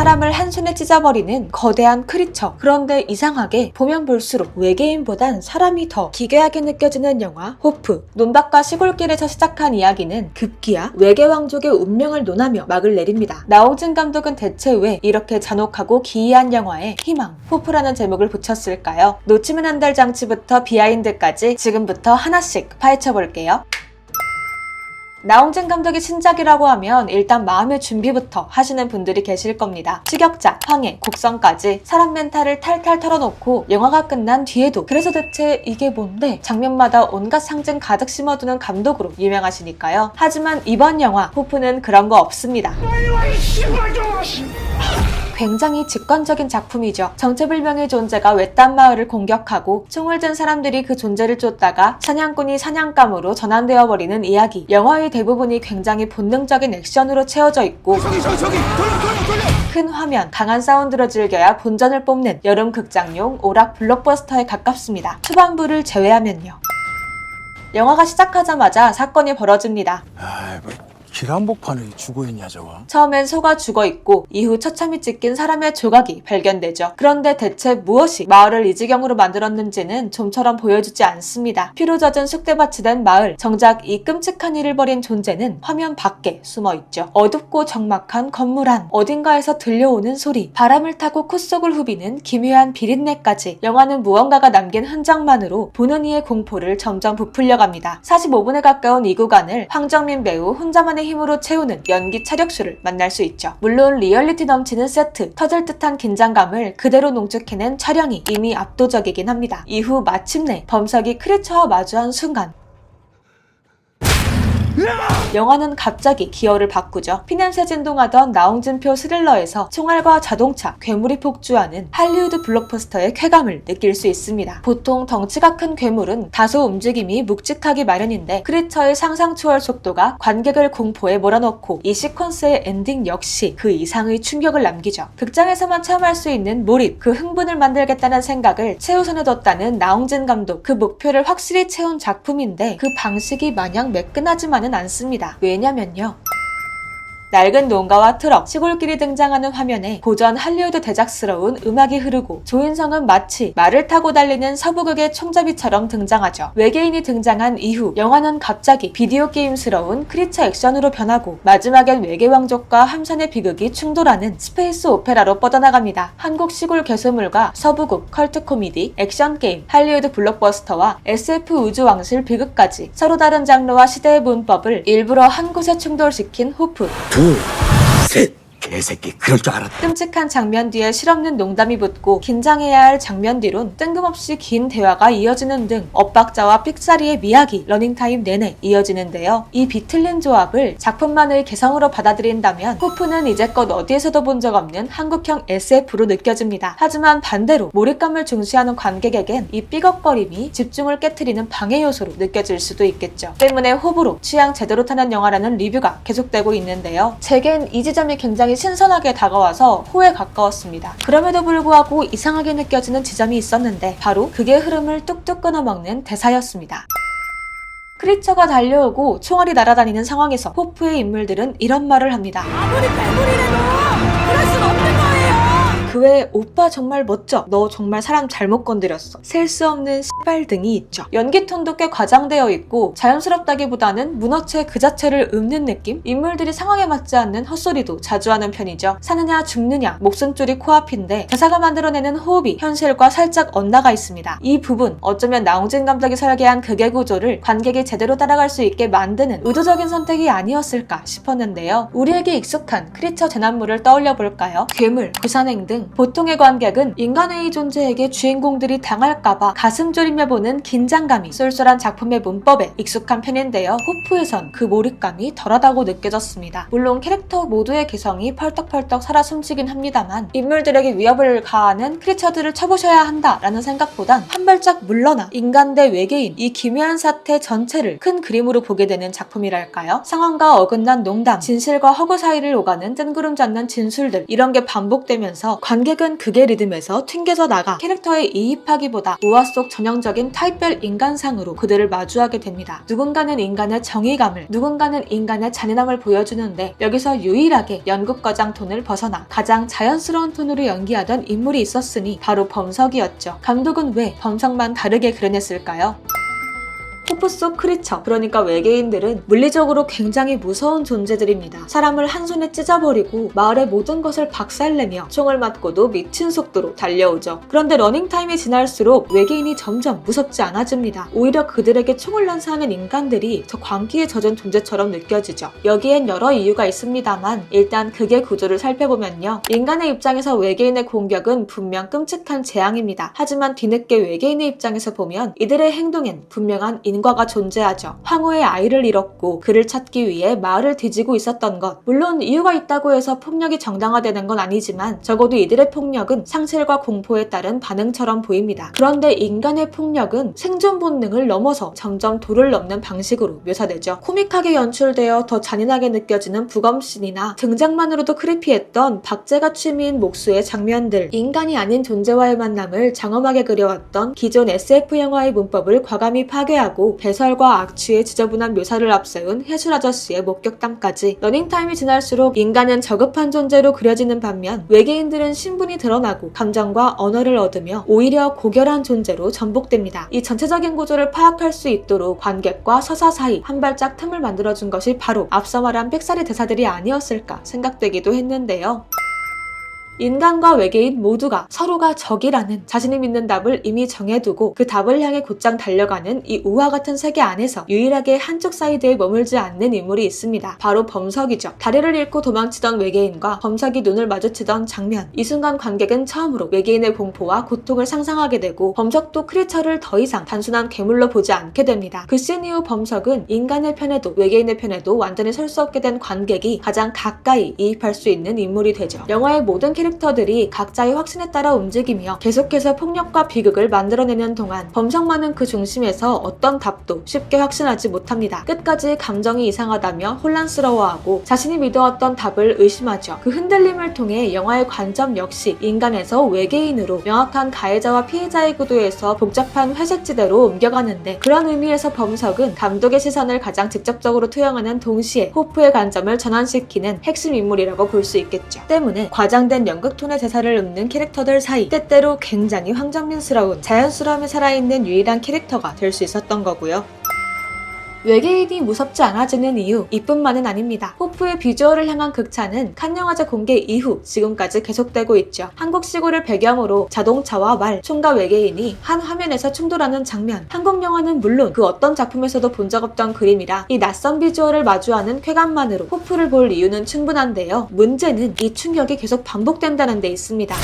사람을 한손에 찢어버리는 거대한 크리처. 그런데 이상하게 보면 볼수록 외계인보단 사람이 더 기괴하게 느껴지는 영화 호프. 논밭과 시골길에서 시작한 이야기는 급기야 외계왕족의 운명을 논하며 막을 내립니다. 나홍진 감독은 대체 왜 이렇게 잔혹하고 기이한 영화에 희망, 호프라는 제목을 붙였을까요? 놓치면 안 될 장치부터 비하인드까지 지금부터 하나씩 파헤쳐볼게요. 나홍진 감독의 신작이라고 하면 일단 마음의 준비부터 하시는 분들이 계실 겁니다. 추격자, 황해, 곡성까지 사람 멘탈을 탈탈 털어놓고 영화가 끝난 뒤에도 그래서 대체 이게 뭔데? 장면마다 온갖 상징 가득 심어두는 감독으로 유명하시니까요. 하지만 이번 영화 호프는 그런 거 없습니다. 굉장히 직관적인 작품이죠. 정체불명의 존재가 외딴 마을을 공격하고 총을 든 사람들이 그 존재를 쫓다가 사냥꾼이 사냥감으로 전환되어 버리는 이야기. 영화의 대부분이 굉장히 본능적인 액션으로 채워져 있고 큰 화면, 강한 사운드로 즐겨야 본전을 뽑는 여름 극장용 오락 블록버스터에 가깝습니다. 초반부를 제외하면요. 영화가 시작하자마자 사건이 벌어집니다. 기란복판에 죽어있냐 저거? 처음엔 소가 죽어있고 이후 처참히 찢긴 사람의 조각이 발견되죠. 그런데 대체 무엇이 마을을 이 지경으로 만들었는지는 좀처럼 보여주지 않습니다. 피로 젖은 쑥대밭이 된 마을. 정작 이 끔찍한 일을 벌인 존재는 화면 밖에 숨어있죠. 어둡고 적막한 건물 안. 어딘가에서 들려오는 소리. 바람을 타고 코 속을 후비는 기묘한 비린내까지. 영화는 무언가가 남긴 흔적만으로 보는 이의 공포를 점점 부풀려갑니다. 45분에 가까운 이 구간을 황정민 배우 혼자만의 힘으로 채우는 연기 차력수를 만날 수 있죠. 물론 리얼리티 넘치는 세트, 터질 듯한 긴장감을 그대로 농축해낸 촬영이 이미 압도적이긴 합니다. 이후 마침내 범석이 크리처와 마주한 순간 영화는 갑자기 기어를 바꾸죠. 피냄새 진동하던 나홍진표 스릴러에서 총알과 자동차, 괴물이 폭주하는 할리우드 블록버스터의 쾌감을 느낄 수 있습니다. 보통 덩치가 큰 괴물은 다소 움직임이 묵직하기 마련인데 크리처의 상상 초월 속도가 관객을 공포에 몰아넣고 이 시퀀스의 엔딩 역시 그 이상의 충격을 남기죠. 극장에서만 체험할 수 있는 몰입, 그 흥분을 만들겠다는 생각을 최우선에 뒀다는 나홍진 감독. 그 목표를 확실히 채운 작품인데 그 방식이 마냥 매끈하지만은 않습니다. 왜냐면요. 낡은 농가와 트럭, 시골길이 등장하는 화면에 고전 할리우드 대작스러운 음악이 흐르고 조인성은 마치 말을 타고 달리는 서부극의 총잡이처럼 등장하죠. 외계인이 등장한 이후 영화는 갑자기 비디오 게임스러운 크리처 액션으로 변하고 마지막엔 외계왕족과 함선의 비극이 충돌하는 스페이스 오페라로 뻗어나갑니다. 한국 시골 개소물과 서부극, 컬트 코미디, 액션 게임, 할리우드 블록버스터와 SF 우주왕실 비극까지 서로 다른 장르와 시대의 문법을 일부러 한 곳에 충돌시킨 호프. 둘, 셋. 개새끼 그럴 줄 알았다. 끔찍한 장면 뒤에 실없는 농담이 붙고 긴장해야 할 장면 뒤론 뜬금없이 긴 대화가 이어지는 등 엇박자와 삑사리의 미학이 러닝타임 내내 이어지는데요. 이 비틀린 조합을 작품만의 개성으로 받아들인다면 호프는 이제껏 어디에서도 본 적 없는 한국형 SF로 느껴집니다. 하지만 반대로 몰입감을 중시하는 관객에겐 이 삐걱거림이 집중을 깨트리는 방해 요소로 느껴질 수도 있겠죠. 때문에 호불호, 취향 제대로 타는 영화라는 리뷰가 계속되고 있는데요. 제겐 이 지점이 굉장히 신선하게 다가와서 호에 가까웠습니다. 그럼에도 불구하고 이상하게 느껴지는 지점이 있었는데 바로 극의 흐름을 뚝뚝 끊어먹는 대사였습니다. 크리처가 달려오고 총알이 날아다니는 상황에서 호프의 인물들은 이런 말을 합니다. 아무리 괴물이라도 그럴 순 없는 거예요. 그 외에 오빠 정말 멋져. 너 정말 사람 잘못 건드렸어. 셀 수 없는 씨발 등이 있죠. 연기 톤도 꽤 과장되어 있고 자연스럽다기보다는 문어체 그 자체를 읊는 느낌? 인물들이 상황에 맞지 않는 헛소리도 자주 하는 편이죠. 사느냐 죽느냐 목숨줄이 코앞인데 대사가 만들어내는 호흡이 현실과 살짝 엇나가 있습니다. 이 부분 어쩌면 나홍진 감독이 설계한 극의 구조를 관객이 제대로 따라갈 수 있게 만드는 의도적인 선택이 아니었을까 싶었는데요. 우리에게 익숙한 크리처 재난물을 떠올려 볼까요? 괴물, 구산행 등 보통의 관객은 인간의 존재에게 주인공들이 당할까봐 가슴 졸이며 보는 긴장감이 쏠쏠한 작품의 문법에 익숙한 편인데요. 호프에선 그 몰입감이 덜하다고 느껴졌습니다. 물론 캐릭터 모두의 개성이 펄떡펄떡 살아 숨쉬긴 합니다만 인물들에게 위협을 가하는 크리처들을 쳐보셔야 한다라는 생각보단 한 발짝 물러나 인간 대 외계인 이 기묘한 사태 전체를 큰 그림으로 보게 되는 작품이랄까요? 상황과 어긋난 농담, 진실과 허구 사이를 오가는 뜬구름 잡는 진술들 이런 게 반복되면서 관객은 극의 리듬에서 튕겨져 나가 캐릭터에 이입하기보다 우화 속 전형적인 타입별 인간상으로 그들을 마주하게 됩니다. 누군가는 인간의 정의감을, 누군가는 인간의 잔인함을 보여주는데 여기서 유일하게 연극과장 톤을 벗어나 가장 자연스러운 톤으로 연기하던 인물이 있었으니 바로 범석이었죠. 감독은 왜 범석만 다르게 그려냈을까요? 호프 속 크리처, 그러니까 외계인들은 물리적으로 굉장히 무서운 존재들입니다. 사람을 한 손에 찢어버리고 마을의 모든 것을 박살내며 총을 맞고도 미친 속도로 달려오죠. 그런데 러닝타임이 지날수록 외계인이 점점 무섭지 않아집니다. 오히려 그들에게 총을 난사하는 인간들이 더 광기에 젖은 존재처럼 느껴지죠. 여기엔 여러 이유가 있습니다만 일단 극의 구조를 살펴보면요. 인간의 입장에서 외계인의 공격은 분명 끔찍한 재앙입니다. 하지만 뒤늦게 외계인의 입장에서 보면 이들의 행동엔 분명한 인과가 존재하죠. 황후의 아이를 잃었고 그를 찾기 위해 마을을 뒤지고 있었던 것. 물론 이유가 있다고 해서 폭력이 정당화되는 건 아니지만 적어도 이들의 폭력은 상실과 공포에 따른 반응처럼 보입니다. 그런데 인간의 폭력은 생존 본능을 넘어서 점점 도를 넘는 방식으로 묘사되죠. 코믹하게 연출되어 더 잔인하게 느껴지는 부검씬이나 등장만으로도 크리피했던 박제가 취미인 목수의 장면들, 인간이 아닌 존재와의 만남을 장엄하게 그려왔던 기존 SF 영화의 문법을 과감히 파괴하고 배설과 악취의 지저분한 묘사를 앞세운 해술 아저씨의 목격담까지. 러닝타임이 지날수록 인간은 저급한 존재로 그려지는 반면 외계인들은 신분이 드러나고 감정과 언어를 얻으며 오히려 고결한 존재로 전복됩니다. 이 전체적인 구조를 파악할 수 있도록 관객과 서사 사이 한 발짝 틈을 만들어준 것이 바로 앞서 말한 빽살이 대사들이 아니었을까 생각되기도 했는데요. 인간과 외계인 모두가 서로가 적이라는 자신이 믿는 답을 이미 정해두고 그 답을 향해 곧장 달려가는 이 우화 같은 세계 안에서 유일하게 한쪽 사이드에 머물지 않는 인물이 있습니다. 바로 범석이죠. 다리를 잃고 도망치던 외계인과 범석이 눈을 마주치던 장면. 이 순간 관객은 처음으로 외계인의 공포와 고통을 상상하게 되고 범석도 크리처를 더 이상 단순한 괴물로 보지 않게 됩니다. 그 씬 이후 범석은 인간의 편에도 외계인의 편에도 완전히 설 수 없게 된 관객이 가장 가까이 이입할 수 있는 인물이 되죠. 영화의 모든 캐릭터들이 각자의 확신에 따라 움직이며 계속해서 폭력과 비극을 만들어내는 동안 범석만은 그 중심에서 어떤 답도 쉽게 확신하지 못합니다. 끝까지 감정이 이상하다며 혼란스러워하고 자신이 믿어왔던 답을 의심하죠. 그 흔들림을 통해 영화의 관점 역시 인간에서 외계인으로 명확한 가해자와 피해자의 구도에서 복잡한 회색지대로 옮겨가는데, 그런 의미에서 범석은 감독의 시선을 가장 직접적으로 투영하는 동시에 호프의 관점을 전환시키는 핵심 인물이라고 볼 수 있겠죠. 때문에 과장된 연극 톤의 대사를 읊는 캐릭터들 사이 때때로 굉장히 황정민스러운 자연스러움이 살아있는 유일한 캐릭터가 될 수 있었던 거고요. 외계인이 무섭지 않아지는 이유 이뿐만은 아닙니다. 호프의 비주얼을 향한 극찬은 칸 영화제 공개 이후 지금까지 계속되고 있죠. 한국 시골을 배경으로 자동차와 말, 총과 외계인이 한 화면에서 충돌하는 장면. 한국 영화는 물론 그 어떤 작품에서도 본 적 없던 그림이라 이 낯선 비주얼을 마주하는 쾌감만으로 호프를 볼 이유는 충분한데요. 문제는 이 충격이 계속 반복된다는 데 있습니다.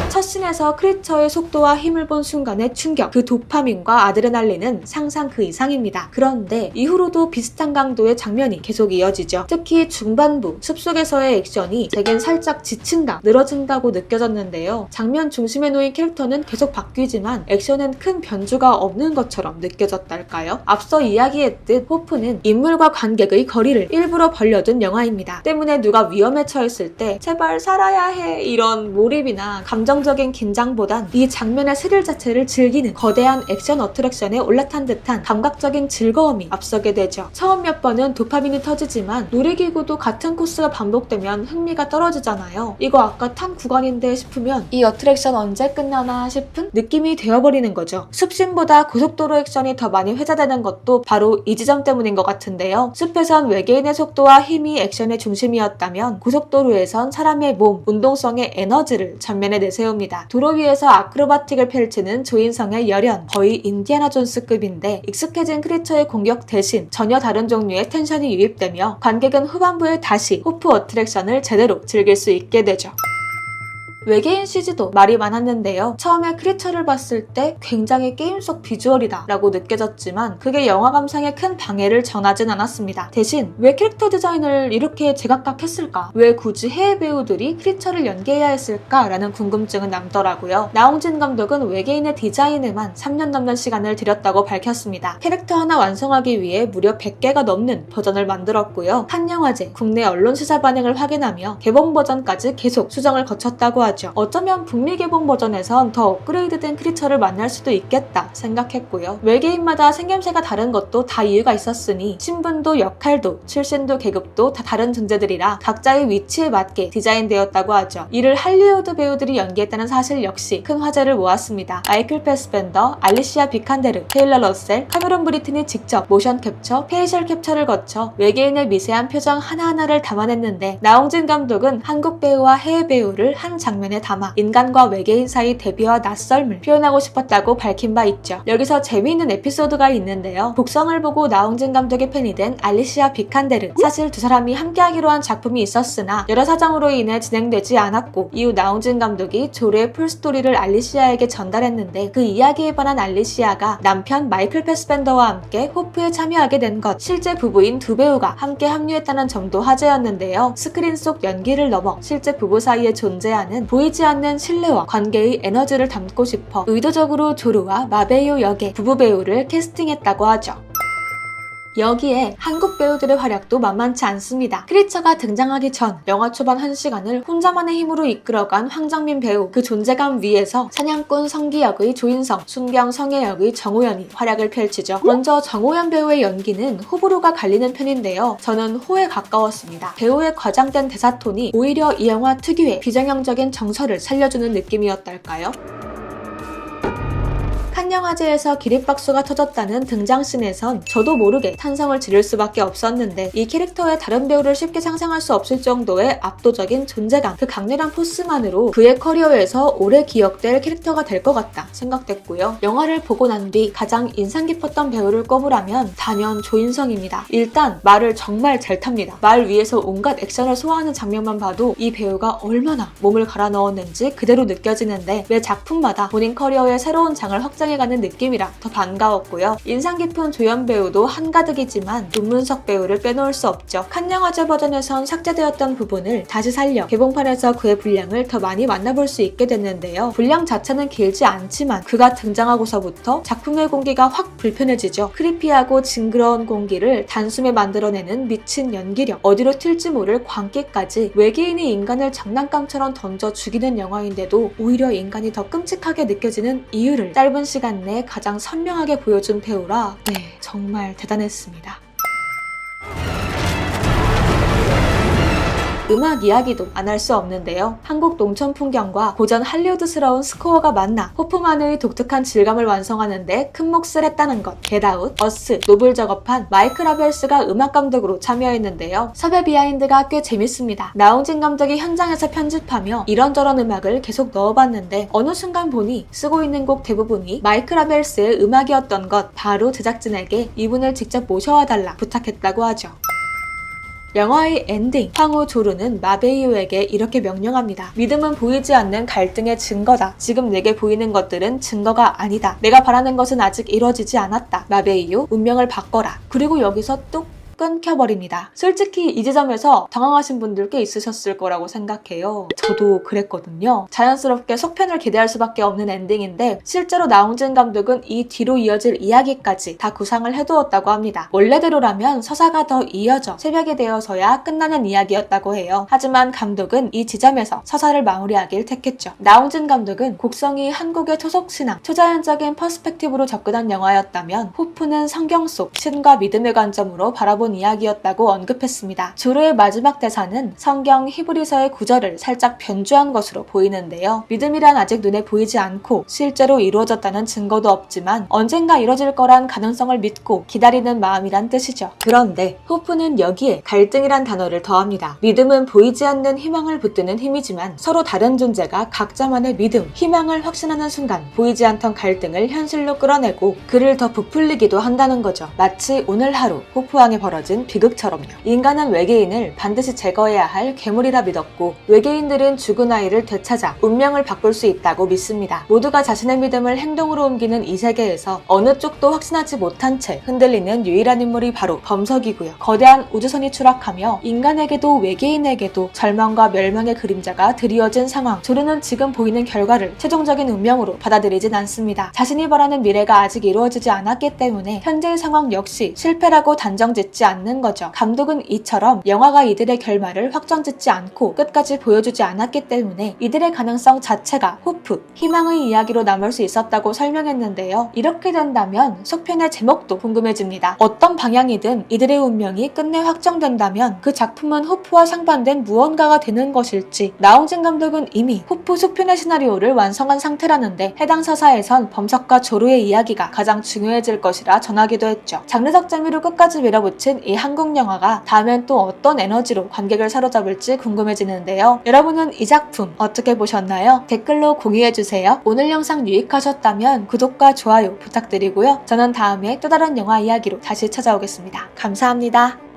첫 씬에서 크리처의 속도와 힘을 본 순간의 충격, 그 도파민과 아드레날린은 상상 그 이상입니다. 그런데 이후로도 비슷한 강도의 장면이 계속 이어지죠. 특히 중반부 숲속에서의 액션이 제겐 살짝 지친다, 늘어진다고 느껴졌는데요. 장면 중심에 놓인 캐릭터는 계속 바뀌지만 액션은 큰 변주가 없는 것처럼 느껴졌달까요? 앞서 이야기했듯 호프는 인물과 관객의 거리를 일부러 벌려둔 영화입니다. 때문에 누가 위험에 처했을 때 제발 살아야 해 이런 몰입이나 감정적인 긴장보단 이 장면의 스릴 자체를 즐기는 거대한 액션 어트랙션에 올라탄 듯한 감각적인 즐거움이 앞서게 되죠. 처음 몇 번은 도파민이 터지지만 놀이기구도 같은 코스가 반복되면 흥미가 떨어지잖아요. 이거 아까 탄 구간인데 싶으면 이 어트랙션 언제 끝나나 싶은 느낌이 되어버리는 거죠. 숲씬보다 고속도로 액션이 더 많이 회자되는 것도 바로 이 지점 때문인 것 같은데요. 숲에선 외계인의 속도와 힘이 액션의 중심이었다면 고속도로에선 사람의 몸, 운동성의 에너지를 전면에 내세웁니다. 도로 위에서 아크로바틱을 펼치는 조인성의 열연, 거의 인디아나 존스급인데 익숙해진 크리처의 공격 대신 전혀 다른 종류의 텐션이 유입되며 관객은 후반부에 다시 호프 어트랙션을 제대로 즐길 수 있게 되죠. 외계인 CG도 말이 많았는데요. 처음에 크리처를 봤을 때 굉장히 게임 속 비주얼이다 라고 느껴졌지만 그게 영화 감상에 큰 방해를 전하진 않았습니다. 대신 왜 캐릭터 디자인을 이렇게 제각각했을까? 왜 굳이 해외 배우들이 크리처를 연기해야 했을까? 라는 궁금증은 남더라고요. 나홍진 감독은 외계인의 디자인에만 3년 넘는 시간을 들였다고 밝혔습니다. 캐릭터 하나 완성하기 위해 무려 100개가 넘는 버전을 만들었고요. 한영화제 국내 언론 시사 반응을 확인하며 개봉 버전까지 계속 수정을 거쳤다고 하죠. 어쩌면 북미 개봉 버전에선 더 업그레이드된 크리처를 만날 수도 있겠다 생각했고요. 외계인마다 생김새가 다른 것도 다 이유가 있었으니 신분도 역할도 출신도 계급도 다 다른 존재들이라 각자의 위치에 맞게 디자인되었다고 하죠. 이를 할리우드 배우들이 연기했다는 사실 역시 큰 화제를 모았습니다. 마이클 패스벤더, 알리시아 비칸데르, 테일러 러셀, 카메론 브리튼이 직접 모션 캡처, 페이셜 캡처를 거쳐 외계인의 미세한 표정 하나하나를 담아냈는데 나홍진 감독은 한국 배우와 해외 배우를 한 장면에 담아 인간과 외계인 사이 대비와 낯설음을 표현하고 싶었다고 밝힌 바 있죠. 여기서 재미있는 에피소드가 있는데요. 복성을 보고 나홍진 감독의 팬이 된 알리시아 비칸데르. 사실 두 사람이 함께하기로 한 작품이 있었으나 여러 사정으로 인해 진행되지 않았고 이후 나홍진 감독이 조르의 풀스토리를 알리시아에게 전달했는데 그 이야기에 관한 알리시아가 남편 마이클 패스벤더와 함께 호프에 참여하게 된 것. 실제 부부인 두 배우가 함께 합류했다는 점도 화제였는데요. 스크린 속 연기를 넘어 실제 부부 사이에 존재하는 보이지 않는 신뢰와 관계의 에너지를 담고 싶어 의도적으로 조르와 마베이오 역의 부부 배우를 캐스팅했다고 하죠. 여기에 한국 배우들의 활약도 만만치 않습니다. 크리처가 등장하기 전 영화 초반 1시간을 혼자만의 힘으로 이끌어간 황정민 배우, 그 존재감 위에서 사냥꾼 성기 역의 조인성, 순경 성애 역의 정호연이 활약을 펼치죠. 먼저 정호연 배우의 연기는 호불호가 갈리는 편인데요. 저는 호에 가까웠습니다. 배우의 과장된 대사톤이 오히려 이 영화 특유의 비정형적인 정서를 살려주는 느낌이었달까요? 칸영화제에서 기립박수가 터졌다는 등장씬에선 저도 모르게 탄성을 지를 수밖에 없었는데 이 캐릭터의 다른 배우를 쉽게 상상할 수 없을 정도의 압도적인 존재감, 그 강렬한 포스만으로 그의 커리어에서 오래 기억될 캐릭터가 될 것 같다 생각됐고요. 영화를 보고 난 뒤 가장 인상 깊었던 배우를 꼽으라면 단연 조인성입니다. 일단 말을 정말 잘 탑니다. 말 위에서 온갖 액션을 소화하는 장면만 봐도 이 배우가 얼마나 몸을 갈아 넣었는지 그대로 느껴지는데 매 작품마다 본인 커리어의 새로운 장을 확장해가는 느낌이라 더 반가웠고요. 인상 깊은 조연 배우도 한가득이지만 윤문석 배우를 빼놓을 수 없죠. 칸영화제 버전에선 삭제되었던 부분을 다시 살려 개봉판에서 그의 분량을 더 많이 만나볼 수 있게 됐는데요. 분량 자체는 길지 않지만 그가 등장하고서부터 작품의 공기가 확 불편해지죠. 크리피하고 징그러운 공기를 단숨에 만들어내는 미친 연기력, 어디로 튈지 모를 광기까지 외계인이 인간을 장난감처럼 던져 죽이는 영화인데도 오히려 인간이 더 끔찍하게 느껴지는 이유를 짧은 시간 내에 가장 선명하게 보여준 배우라 정말 대단했습니다. 음악 이야기도 안 할 수 없는데요. 한국 농촌 풍경과 고전 할리우드스러운 스코어가 만나 호프만의 독특한 질감을 완성하는데 큰 몫을 했다는 것. 겟아웃, 어스, 노블 작업한 마이클 아벨스가 음악 감독으로 참여했는데요. 섭외 비하인드가 꽤 재밌습니다. 나홍진 감독이 현장에서 편집하며 이런저런 음악을 계속 넣어봤는데 어느 순간 보니 쓰고 있는 곡 대부분이 마이클 아벨스의 음악이었던 것. 바로 제작진에게 이분을 직접 모셔와달라 부탁했다고 하죠. 영화의 엔딩, 황후 조르는 마베이오에게 이렇게 명령합니다. 믿음은 보이지 않는 갈등의 증거다. 지금 내게 보이는 것들은 증거가 아니다. 내가 바라는 것은 아직 이루어지지 않았다. 마베이오, 운명을 바꿔라. 그리고 여기서 뚝 끊겨버립니다. 솔직히 이 지점에서 당황하신 분들 꽤 있으셨을 거라고 생각해요. 저도 그랬거든요. 자연스럽게 속편을 기대할 수밖에 없는 엔딩인데 실제로 나홍진 감독은 이 뒤로 이어질 이야기까지 다 구상을 해두었다고 합니다. 원래대로라면 서사가 더 이어져 새벽이 되어서야 끝나는 이야기였다고 해요. 하지만 감독은 이 지점에서 서사를 마무리하길 택했죠. 나홍진 감독은 곡성이 한국의 토속신앙, 초자연적인 퍼스펙티브로 접근한 영화였다면 호프는 성경 속 신과 믿음의 관점으로 바라본 이야기였다고 언급했습니다. 조르의 마지막 대사는 성경 히브리서의 구절을 살짝 변주한 것으로 보이는데요. 믿음이란 아직 눈에 보이지 않고 실제로 이루어졌다는 증거도 없지만 언젠가 이뤄질 거란 가능성을 믿고 기다리는 마음이란 뜻이죠. 그런데 호프는 여기에 갈등이란 단어를 더합니다. 믿음은 보이지 않는 희망을 붙드는 힘이지만 서로 다른 존재가 각자만의 믿음, 희망을 확신하는 순간 보이지 않던 갈등을 현실로 끌어내고 그를 더 부풀리기도 한다는 거죠. 마치 오늘 하루 호프왕에 벌어진 만들어진 비극처럼요. 인간은 외계인을 반드시 제거해야 할 괴물이라 믿었고 외계인들은 죽은 아이를 되찾아 운명을 바꿀 수 있다고 믿습니다. 모두가 자신의 믿음을 행동으로 옮기는 이 세계에서 어느 쪽도 확신하지 못한 채 흔들리는 유일한 인물이 바로 범석이고요. 거대한 우주선이 추락하며 인간에게도 외계인에게도 절망과 멸망의 그림자가 드리워진 상황. 조르는 지금 보이는 결과를 최종적인 운명으로 받아들이진 않습니다. 자신이 바라는 미래가 아직 이루어지지 않았기 때문에 현재의 상황 역시 실패라고 단정짓지 않는 거죠. 감독은 이처럼 영화가 이들의 결말을 확정짓지 않고 끝까지 보여주지 않았기 때문에 이들의 가능성 자체가 호프, 희망의 이야기로 남을 수 있었다고 설명했는데요. 이렇게 된다면 속편의 제목도 궁금해집니다. 어떤 방향이든 이들의 운명이 끝내 확정된다면 그 작품은 호프와 상반된 무언가가 되는 것일지. 나홍진 감독은 이미 호프 속편의 시나리오를 완성한 상태라는데 해당 서사에선 범석과 조루의 이야기가 가장 중요해질 것이라 전하기도 했죠. 장르적 재미로 끝까지 밀어붙인 이 한국 영화가 다음엔 또 어떤 에너지로 관객을 사로잡을지 궁금해지는데요. 여러분은 이 작품 어떻게 보셨나요? 댓글로 공유해주세요. 오늘 영상 유익하셨다면 구독과 좋아요 부탁드리고요. 저는 다음에 또 다른 영화 이야기로 다시 찾아오겠습니다. 감사합니다.